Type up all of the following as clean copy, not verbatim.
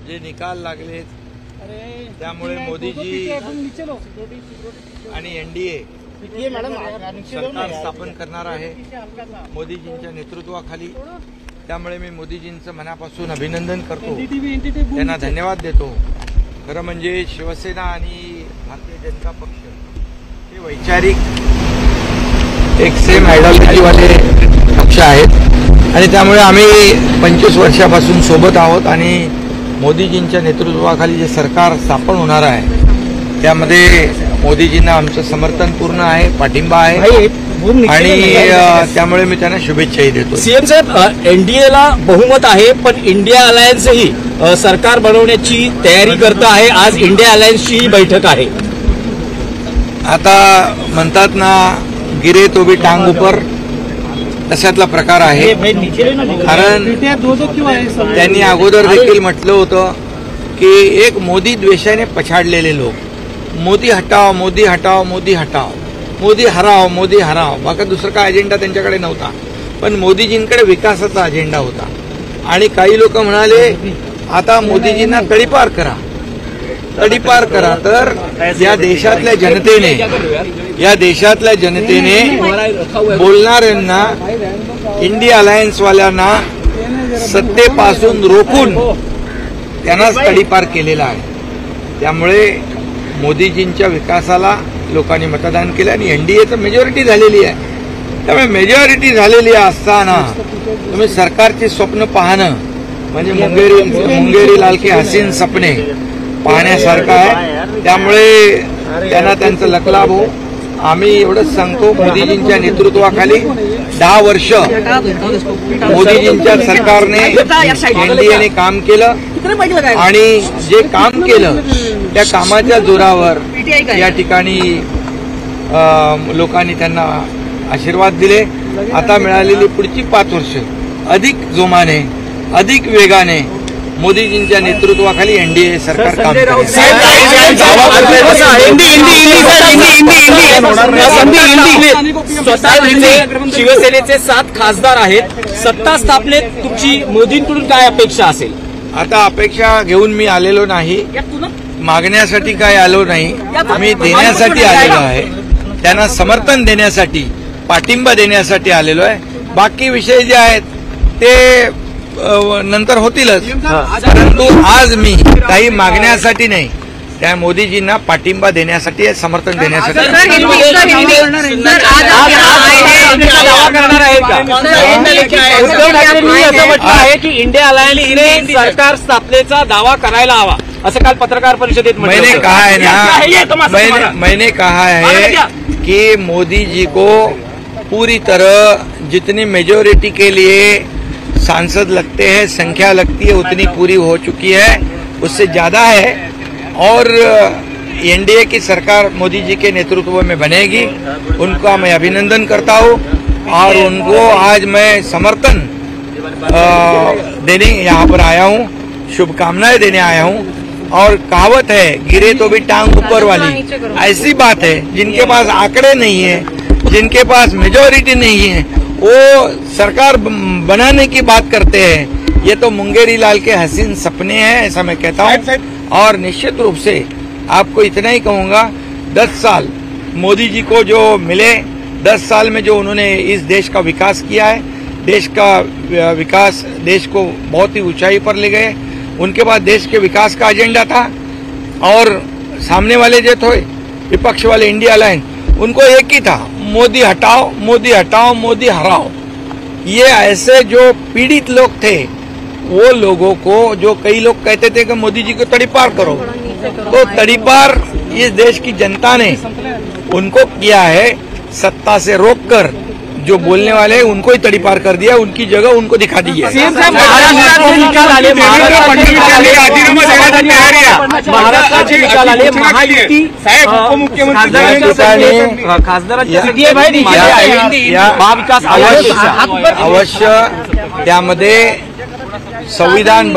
जे निकाल लागले त्यामुळे मोदीजी आणि एनडीए सरकार स्थापन करणार आहे मोदीजींच्या नेतृत्वाखाली। त्यामुळे मी मोदीजींचं मनापासून अभिनंदन करतो, त्यांना धन्यवाद देतो। खरं म्हणजे शिवसेना आणि भारतीय जनता पक्ष हे वैचारिक एक सेम आयडियोलॉजीवाले पक्ष आहेत आणि त्यामुळे आम्ही 25 वर्षापासून सोबत आहोत आणि मोदीजींच्या नेतृत्वाखाली जे सरकार स्थापन होणार आहे त्यामध्ये मोदीजींना आमचं समर्थन पूर्ण आहे, पाठिंबा आहे आणि त्यामुळे मी त्यांना शुभेच्छाही देतो। सीएम साहेब, एनडीएला बहुमत आहे पण इंडिया अलायन्सही सरकार बनवण्याची तयारी करत आहे। आज इंडिया अलायन्सची बैठक आहे। आता म्हणतात ना, गिरे तो भी टांग ऊपर, तशातला प्रकार आहे। कारण त्यांनी अगोदर देखील म्हटलं होतं की एक मोदी द्वेषाने पछाडलेले लोक, मोदी हटाव मोदी हटाव मोदी हटाव, मोदी हराव मोदी हराव, बाकी दुसरा काय अजेंडा त्यांच्याकडे नव्हता। पण मोदीजींकडे विकासाचा अजेंडा होता आणि काही लोक म्हणाले आता मोदीजींना तडीपार करा, तडीपार करा। तर या देशातल्या जनतेने बोलणाऱ्यांना, इंडिया अलायन्सवाल्यांना सत्तेपासून रोखून त्यांनाच तडीपार केलेला आहे। त्यामुळे मोदीजींच्या विकासाला लोकांनी मतदान केलं आणि एनडीएचं मेजॉरिटी झालेली आहे। त्यामुळे मेजॉरिटी झालेली असताना तुम्ही सरकारची स्वप्न पाहणं म्हणजे मुंगेरी लाल के हसीन सपने पाहण्यासारखं आहे। त्यामुळे त्यांना त्यांचं लकलाभ हो। आम्ही एवढंच सांगतो, मोदीजींच्या नेतृत्वाखाली 10 वर्ष मोदीजींच्या सरकारने एनडीएने काम केलं आणि जे काम केलं त्या कामाच्या जोरावर या ठिकाणी लोकांनी त्यांना आशीर्वाद दिले। आता मिळालेली पुढची 5 वर्ष अधिक जोमाने, अधिक वेगाने मोदीजींच्या नेतृत्वाखाली एनडीए सरकार काम करेल। शिवसेनेचे 7 खासदार आहेत, सत्ता स्थापनेत तुमची मोदींकडून काय अपेक्षा असेल? आता अपेक्षा घेऊन मी आलेलो नाही, मागण्यासाठी काय आलो नाही, मी देण्यासाठी आलेलो आहे। त्यांना समर्थन देण्यासाठी, पाठिंबा देण्यासाठी आलेलो आहे। बाकी विषय जे आहेत ते नंतर होतीलच, परंतु आज मी काही मागण्यासाठी नाही, त्या मोदीजींना पाठिंबा देण्यासाठी, समर्थन देण्यासाठी। आहे की इंडिया अलायन्सने सरकार स्थापनेचा दावा करायला हवा असं काल पत्रकार परिषदेत मैंने कहा है ना, मैंने कहा है कि मोदी जी को पूरी तरह जितनी मेजॉरिटी के लिए सांसद लगते हैं, संख्या लगती है, उतनी पूरी हो चुकी है, उससे ज्यादा है और एनडीए की सरकार मोदी जी के नेतृत्व में बनेगी। उनका मैं अभिनंदन करता हूं और उनको आज मैं समर्थन देने यहाँ पर आया हूं, शुभकामनाएं देने आया हूं। और कहावत है, गिरे तो भी टांग ऊपर वाली, ऐसी बात है। जिनके पास आंकड़े नहीं है, जिनके पास मेजॉरिटी नहीं है, वो सरकार बनाने की बात करते हैं। ये तो मुंगेरी लाल के हसीन सपने हैं, ऐसा मैं कहता हूँ। और निश्चित रूप से आपको इतना ही कहूंगा, 10 साल मोदी जी को जो मिले, 10 साल में जो उन्होंने इस देश का विकास किया है, देश का विकास, देश को बहुत ही ऊंचाई पर ले गए। उनके पास देश के विकास का एजेंडा था और सामने वाले जो थे विपक्ष वाले इंडिया अलायंस, उनको एक ही था, मोदी हटाओ मोदी हटाओ मोदी हराओ। ये ऐसे जो पीड़ित लोग थे, वो लोगों को, जो कई लोग कहते थे कि मोदी जी को तड़ीपार करो, तो तड़ीपार इस देश की जनता ने उनको किया है। सत्ता से रोककर जो बोलने वाले हैं उनको ही तड़ीपार कर दिया, उनकी जगह उनको दिखा दी है। अवश्य त्यामध्ये संविधान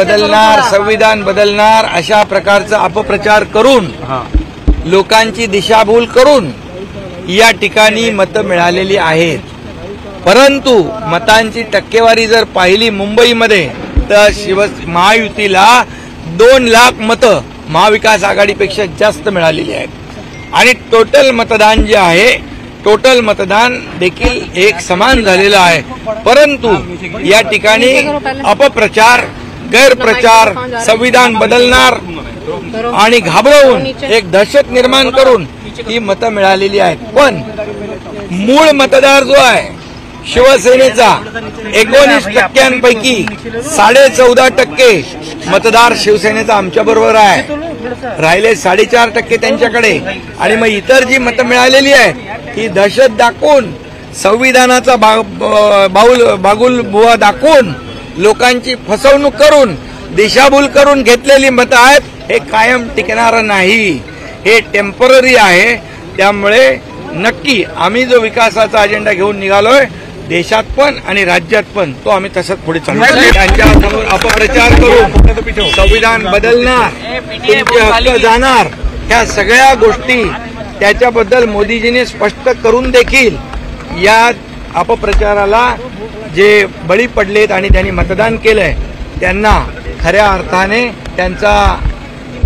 बदलणार अशा प्रकारचा अपप्रचार करून, लोकांची दिशाभूल करून या ठिकाणी मतं मिळालेली आहेत। परंतु मतांची टक्केवारी जर पाहिली मुंबईमध्ये तर महायुतीला 2 लाख मतं महाविकास आघाडीपेक्षा जास्त मिळालेली आहेत आणि टोटल मतदान जे आहे टोटल मतदान देखील एक समान झालेलं आहे. परंतु या ठिकाणी अपप्रचार, गैरप्रचार, संविधान बदलणार आणि घाबरवून एक दहशत निर्माण करून ही मतं मिळालेली आहेत. पण मूळ मतदार जो आहे शिवसेनेचा 19% 14.5% मतदार शिवसेनेचा आमच्या बरोबर आहे. राहिले 4.5% त्यांच्याकडे. आणि मग इतर जी मतं मिळालेली आहेत ही दहशत दाखवून, संविधानाचा बागुल बुवा दाखवून, लोकांची फसवणूक करून, दिशाभूल करून घेतलेली मतं आहेत. हे कायम टिकणारं नाही, हे टेम्पररी आहे. त्यामुळे नक्की आम्ही जो विकासाचा अजेंडा घेऊन निघालोय देशात पण आणि राज्यात पण, तो आम्ही तसंच पुढे चालू. त्यांच्यासमोर अपप्रचार करून संविधान बदलणार, तुमचे हक्क जाणार, ह्या सगळ्या गोष्टी त्याच्याबद्दल मोदीजींनी स्पष्ट करून देखील या अपप्रचाराला जे बळी पडलेत आणि त्यांनी मतदान केलंय त्यांना खऱ्या अर्थाने त्यांचा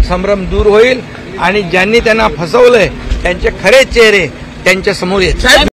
संभ्रम दूर होईल आणि ज्यांनी त्यांना फसवलंय त्यांचे खरे चेहरे त्यांच्या समोर येतील.